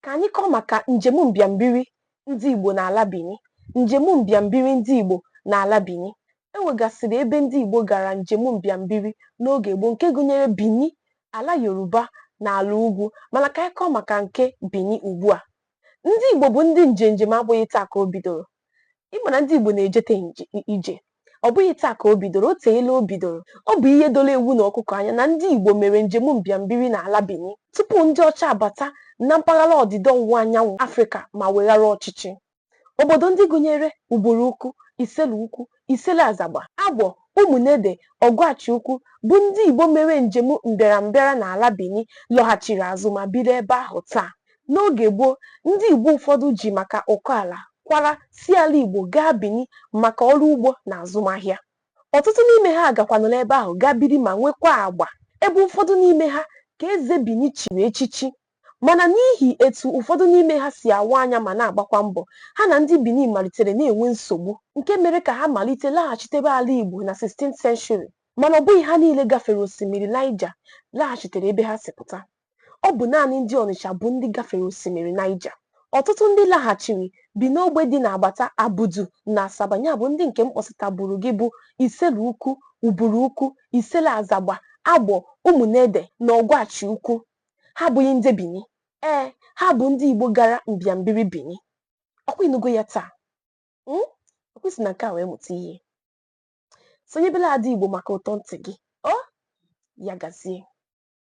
Ka anyị kọọ maka njem mbịambiri ndị Igbo n'ala Benin. Njem mbịambiri ndị Igbo n'ala Benin. E nwegasịrị ebe ndị Igbo gara njem mbịambiri n'oge gboo nke gụnyere Benin, ala Yoruba na ala ugwu, mana ka anyị kọọ maka nke Benin ugbu a. Ndị Igbo bụ ndị njenjem abụghị taa ka o bidoro. Ị ma na ndị Igbo na-ejete ije, ọ bụghị taa ka o bidoro, o teela o bidoro. Ọ bụ ihe doro ewu na ọkụkọ anya na ndị Igbo mere njem mbịambiri n'ala Benin tupu ndị ọcha abata na mpaghara ọdịda ọwụwa anyanwụ Afrịka ma weghara ọchịchị. Obodo ndị gụnyere Uburu Ukwu, Iselu Ukwu, Iselu Azagba, Agbọ, Umunede, Ọgwachi Ukwu bụ ndị Igbo mere njem mbịarambịara n'ala Benin lọghachiri azụ ma biri ebe ahụ taa. N'oge gboo, ndị Igbo ụfọdụ ji maka ụkọ ala kwara si ala Igbo gaa Benin maka ọrụ ugbo na azụmahịa. Ọtụtụ n'ime ha gakwanụrụ ebe ahụ gaa biri ma nwekwa agba, ebe ụfọdụ n'ime ha ka eze Benin chiri echichi. Mana n'ihi etu ụfọdụ n'ime ha si awa anya ma na-agbakwa mbọ, ha na ndị Benin malitere na-enwe nsogbu nke mere ka ha malite laghachitebe ala Igbo na 16th century. Mana ọ bụghị ha niile gafere osimiri Niger laghachitere ebe ha si pụta. Ọ bụ naanị ndị Ọnịcha bụ ndị gafere osimiri Niger. Ọtụtụ ndị laghachiri bi n'ogbe dị n'agbata Abudu na Asaba, ya bụ ndị nke mkpọsịtaburu gị bụ Iselu Ukwu, Uburu Ukwu, Iselu Azagba, Agbọ, Umunede na Ọgwachi Ukwu. Ha abụghị ndị Benin. Ee, ha bụ ndị Igbo gara mbịambiri Benin. Ọkwa ịnụgo ya taa? Ọkwa isi na nke a wee mụta ihe. Sonyebela Ada Igbo maka ụtọ ntị gị. Ya gazie.